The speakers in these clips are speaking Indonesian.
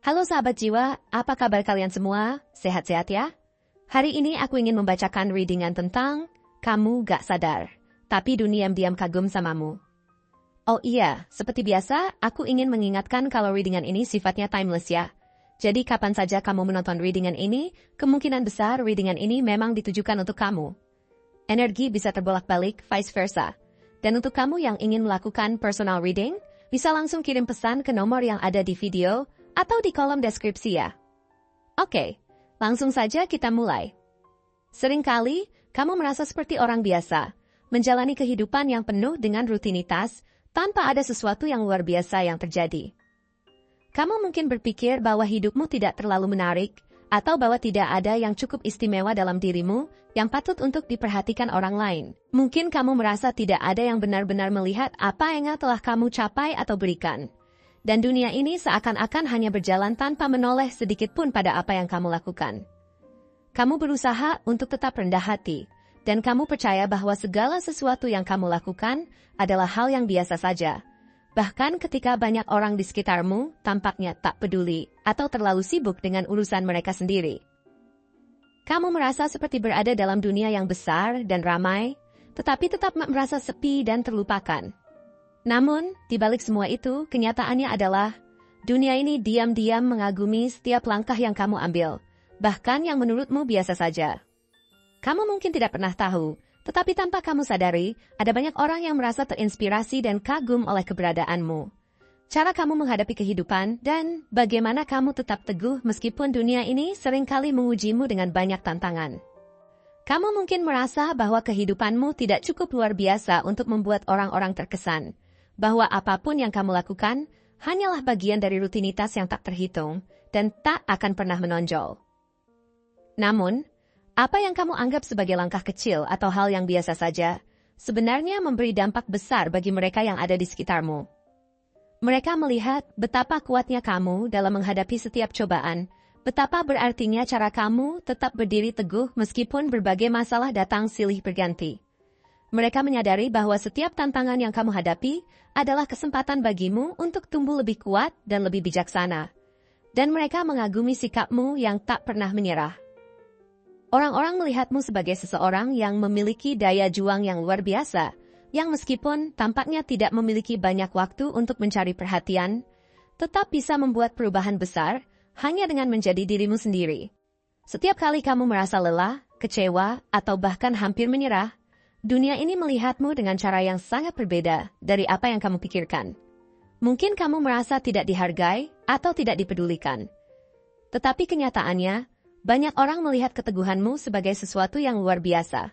Halo sahabat jiwa, apa kabar kalian semua? Sehat-sehat ya? Hari ini aku ingin membacakan readingan tentang kamu gak sadar, tapi dunia diam kagum samamu. Oh iya, seperti biasa, aku ingin mengingatkan kalau readingan ini sifatnya timeless ya. Jadi kapan saja kamu menonton readingan ini, kemungkinan besar readingan ini memang ditujukan untuk kamu. Energi bisa terbolak-balik, vice versa. Dan untuk kamu yang ingin melakukan personal reading, bisa langsung kirim pesan ke nomor yang ada di video atau di kolom deskripsi ya. Oke, langsung saja kita mulai. Seringkali, kamu merasa seperti orang biasa, menjalani kehidupan yang penuh dengan rutinitas, tanpa ada sesuatu yang luar biasa yang terjadi. Kamu mungkin berpikir bahwa hidupmu tidak terlalu menarik, atau bahwa tidak ada yang cukup istimewa dalam dirimu yang patut untuk diperhatikan orang lain. Mungkin kamu merasa tidak ada yang benar-benar melihat apa yang telah kamu capai atau berikan. Dan dunia ini seakan-akan hanya berjalan tanpa menoleh sedikit pun pada apa yang kamu lakukan. Kamu berusaha untuk tetap rendah hati, dan kamu percaya bahwa segala sesuatu yang kamu lakukan adalah hal yang biasa saja. Bahkan ketika banyak orang di sekitarmu tampaknya tak peduli atau terlalu sibuk dengan urusan mereka sendiri. Kamu merasa seperti berada dalam dunia yang besar dan ramai, tetapi tetap merasa sepi dan terlupakan. Namun, di balik semua itu, kenyataannya adalah dunia ini diam-diam mengagumi setiap langkah yang kamu ambil, bahkan yang menurutmu biasa saja. Kamu mungkin tidak pernah tahu, tetapi tanpa kamu sadari, ada banyak orang yang merasa terinspirasi dan kagum oleh keberadaanmu. Cara kamu menghadapi kehidupan, dan bagaimana kamu tetap teguh meskipun dunia ini seringkali mengujimu dengan banyak tantangan. Kamu mungkin merasa bahwa kehidupanmu tidak cukup luar biasa untuk membuat orang-orang terkesan, bahwa apapun yang kamu lakukan hanyalah bagian dari rutinitas yang tak terhitung dan tak akan pernah menonjol. Namun, apa yang kamu anggap sebagai langkah kecil atau hal yang biasa saja, sebenarnya memberi dampak besar bagi mereka yang ada di sekitarmu. Mereka melihat betapa kuatnya kamu dalam menghadapi setiap cobaan, betapa berartinya cara kamu tetap berdiri teguh meskipun berbagai masalah datang silih berganti. Mereka menyadari bahwa setiap tantangan yang kamu hadapi adalah kesempatan bagimu untuk tumbuh lebih kuat dan lebih bijaksana. Dan mereka mengagumi sikapmu yang tak pernah menyerah. Orang-orang melihatmu sebagai seseorang yang memiliki daya juang yang luar biasa, yang meskipun tampaknya tidak memiliki banyak waktu untuk mencari perhatian, tetap bisa membuat perubahan besar hanya dengan menjadi dirimu sendiri. Setiap kali kamu merasa lelah, kecewa, atau bahkan hampir menyerah, dunia ini melihatmu dengan cara yang sangat berbeda dari apa yang kamu pikirkan. Mungkin kamu merasa tidak dihargai atau tidak dipedulikan. Tetapi kenyataannya, banyak orang melihat keteguhanmu sebagai sesuatu yang luar biasa.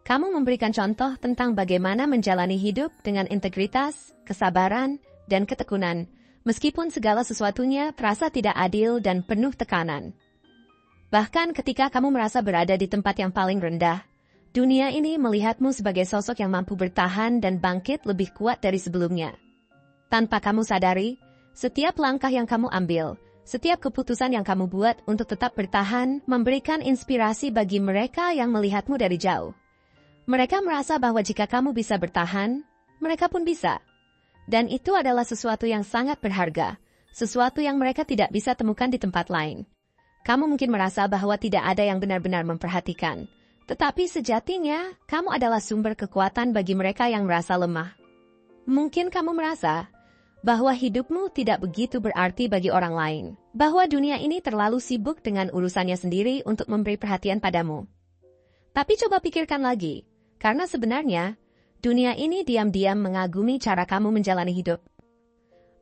Kamu memberikan contoh tentang bagaimana menjalani hidup dengan integritas, kesabaran, dan ketekunan, meskipun segala sesuatunya terasa tidak adil dan penuh tekanan. Bahkan ketika kamu merasa berada di tempat yang paling rendah, dunia ini melihatmu sebagai sosok yang mampu bertahan dan bangkit lebih kuat dari sebelumnya. Tanpa kamu sadari, setiap langkah yang kamu ambil, setiap keputusan yang kamu buat untuk tetap bertahan memberikan inspirasi bagi mereka yang melihatmu dari jauh. Mereka merasa bahwa jika kamu bisa bertahan, mereka pun bisa. Dan itu adalah sesuatu yang sangat berharga, sesuatu yang mereka tidak bisa temukan di tempat lain. Kamu mungkin merasa bahwa tidak ada yang benar-benar memperhatikan. Tetapi sejatinya, kamu adalah sumber kekuatan bagi mereka yang merasa lemah. Mungkin kamu merasa bahwa hidupmu tidak begitu berarti bagi orang lain, bahwa dunia ini terlalu sibuk dengan urusannya sendiri untuk memberi perhatian padamu. Tapi coba pikirkan lagi, karena sebenarnya, dunia ini diam-diam mengagumi cara kamu menjalani hidup.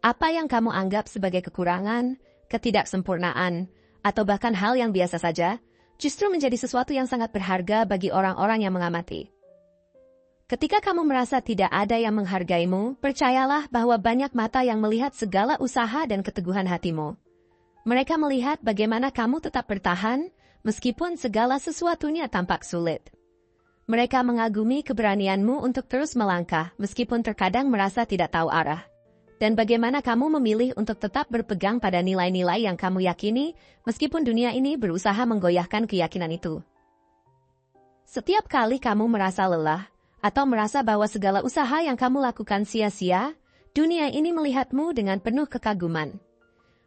Apa yang kamu anggap sebagai kekurangan, ketidaksempurnaan, atau bahkan hal yang biasa saja, justru menjadi sesuatu yang sangat berharga bagi orang-orang yang mengamati. Ketika kamu merasa tidak ada yang menghargaimu, percayalah bahwa banyak mata yang melihat segala usaha dan keteguhan hatimu. Mereka melihat bagaimana kamu tetap bertahan, meskipun segala sesuatunya tampak sulit. Mereka mengagumi keberanianmu untuk terus melangkah, meskipun terkadang merasa tidak tahu arah. Dan bagaimana kamu memilih untuk tetap berpegang pada nilai-nilai yang kamu yakini, meskipun dunia ini berusaha menggoyahkan keyakinan itu. Setiap kali kamu merasa lelah, atau merasa bahwa segala usaha yang kamu lakukan sia-sia, dunia ini melihatmu dengan penuh kekaguman.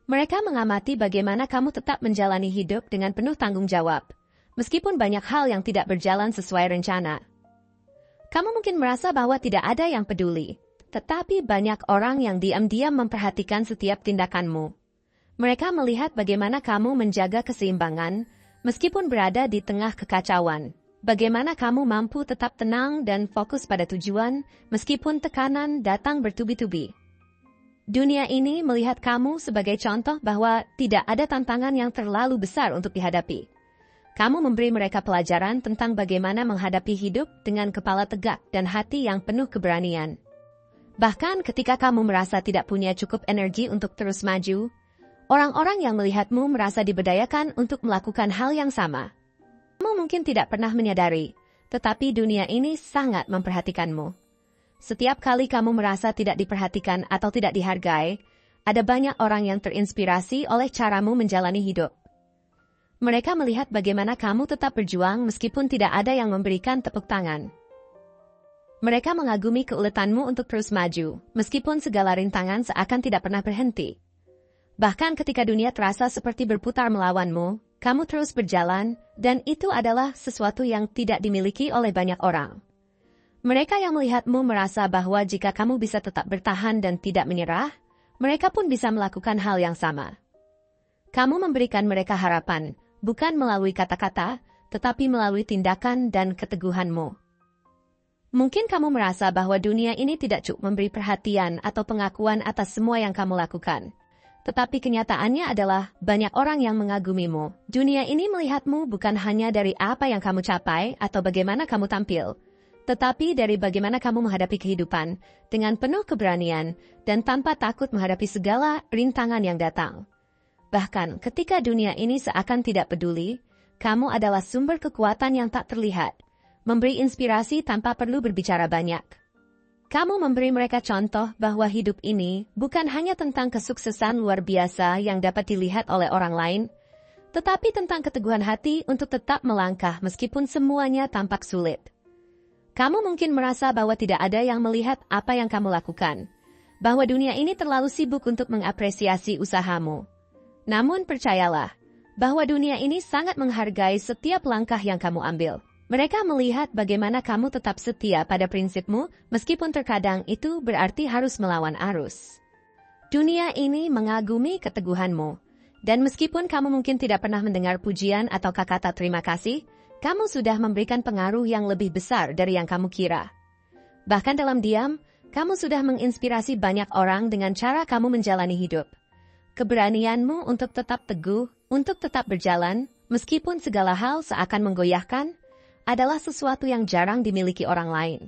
Mereka mengamati bagaimana kamu tetap menjalani hidup dengan penuh tanggung jawab, meskipun banyak hal yang tidak berjalan sesuai rencana. Kamu mungkin merasa bahwa tidak ada yang peduli, tetapi banyak orang yang diam-diam memperhatikan setiap tindakanmu. Mereka melihat bagaimana kamu menjaga keseimbangan, meskipun berada di tengah kekacauan. Bagaimana kamu mampu tetap tenang dan fokus pada tujuan, meskipun tekanan datang bertubi-tubi. Dunia ini melihat kamu sebagai contoh bahwa tidak ada tantangan yang terlalu besar untuk dihadapi. Kamu memberi mereka pelajaran tentang bagaimana menghadapi hidup dengan kepala tegak dan hati yang penuh keberanian. Bahkan ketika kamu merasa tidak punya cukup energi untuk terus maju, orang-orang yang melihatmu merasa diberdayakan untuk melakukan hal yang sama. Kamu mungkin tidak pernah menyadari, tetapi dunia ini sangat memperhatikanmu. Setiap kali kamu merasa tidak diperhatikan atau tidak dihargai, ada banyak orang yang terinspirasi oleh caramu menjalani hidup. Mereka melihat bagaimana kamu tetap berjuang meskipun tidak ada yang memberikan tepuk tangan. Mereka mengagumi keuletanmu untuk terus maju, meskipun segala rintangan seakan tidak pernah berhenti. Bahkan ketika dunia terasa seperti berputar melawanmu, kamu terus berjalan, dan itu adalah sesuatu yang tidak dimiliki oleh banyak orang. Mereka yang melihatmu merasa bahwa jika kamu bisa tetap bertahan dan tidak menyerah, mereka pun bisa melakukan hal yang sama. Kamu memberikan mereka harapan, bukan melalui kata-kata, tetapi melalui tindakan dan keteguhanmu. Mungkin kamu merasa bahwa dunia ini tidak cukup memberi perhatian atau pengakuan atas semua yang kamu lakukan. Tetapi kenyataannya adalah banyak orang yang mengagumimu. Dunia ini melihatmu bukan hanya dari apa yang kamu capai atau bagaimana kamu tampil, tetapi dari bagaimana kamu menghadapi kehidupan dengan penuh keberanian dan tanpa takut menghadapi segala rintangan yang datang. Bahkan ketika dunia ini seakan tidak peduli, kamu adalah sumber kekuatan yang tak terlihat, memberi inspirasi tanpa perlu berbicara banyak. Kamu memberi mereka contoh bahwa hidup ini bukan hanya tentang kesuksesan luar biasa yang dapat dilihat oleh orang lain, tetapi tentang keteguhan hati untuk tetap melangkah meskipun semuanya tampak sulit. Kamu mungkin merasa bahwa tidak ada yang melihat apa yang kamu lakukan, bahwa dunia ini terlalu sibuk untuk mengapresiasi usahamu. Namun percayalah, bahwa dunia ini sangat menghargai setiap langkah yang kamu ambil. Mereka melihat bagaimana kamu tetap setia pada prinsipmu, meskipun terkadang itu berarti harus melawan arus. Dunia ini mengagumi keteguhanmu, dan meskipun kamu mungkin tidak pernah mendengar pujian atau kata terima kasih, kamu sudah memberikan pengaruh yang lebih besar dari yang kamu kira. Bahkan dalam diam, kamu sudah menginspirasi banyak orang dengan cara kamu menjalani hidup. Keberanianmu untuk tetap teguh, untuk tetap berjalan, meskipun segala hal seakan menggoyahkan, adalah sesuatu yang jarang dimiliki orang lain.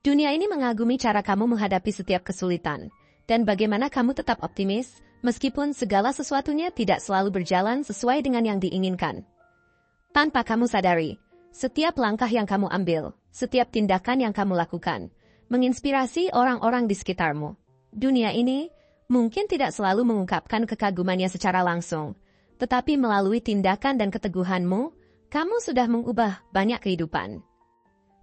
Dunia ini mengagumi cara kamu menghadapi setiap kesulitan, dan bagaimana kamu tetap optimis, meskipun segala sesuatunya tidak selalu berjalan sesuai dengan yang diinginkan. Tanpa kamu sadari, setiap langkah yang kamu ambil, setiap tindakan yang kamu lakukan, menginspirasi orang-orang di sekitarmu. Dunia ini mungkin tidak selalu mengungkapkan kekagumannya secara langsung, tetapi melalui tindakan dan keteguhanmu, kamu sudah mengubah banyak kehidupan.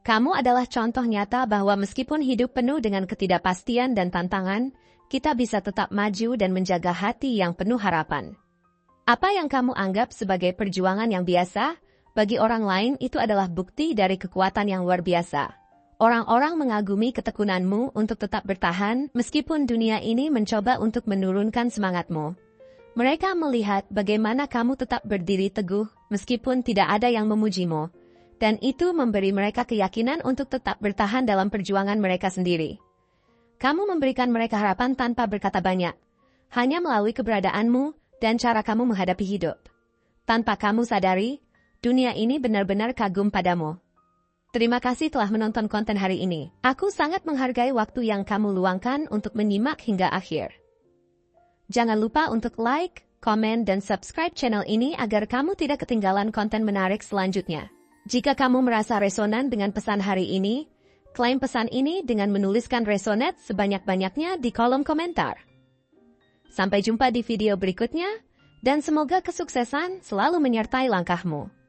Kamu adalah contoh nyata bahwa meskipun hidup penuh dengan ketidakpastian dan tantangan, kita bisa tetap maju dan menjaga hati yang penuh harapan. Apa yang kamu anggap sebagai perjuangan yang biasa, bagi orang lain itu adalah bukti dari kekuatan yang luar biasa. Orang-orang mengagumi ketekunanmu untuk tetap bertahan meskipun dunia ini mencoba untuk menurunkan semangatmu. Mereka melihat bagaimana kamu tetap berdiri teguh meskipun tidak ada yang memujimu, dan itu memberi mereka keyakinan untuk tetap bertahan dalam perjuangan mereka sendiri. Kamu memberikan mereka harapan tanpa berkata banyak, hanya melalui keberadaanmu dan cara kamu menghadapi hidup. Tanpa kamu sadari, dunia ini benar-benar kagum padamu. Terima kasih telah menonton konten hari ini. Aku sangat menghargai waktu yang kamu luangkan untuk menyimak hingga akhir. Jangan lupa untuk like, komen, dan subscribe channel ini agar kamu tidak ketinggalan konten menarik selanjutnya. Jika kamu merasa resonan dengan pesan hari ini, klaim pesan ini dengan menuliskan resonate sebanyak-banyaknya di kolom komentar. Sampai jumpa di video berikutnya, dan semoga kesuksesan selalu menyertai langkahmu.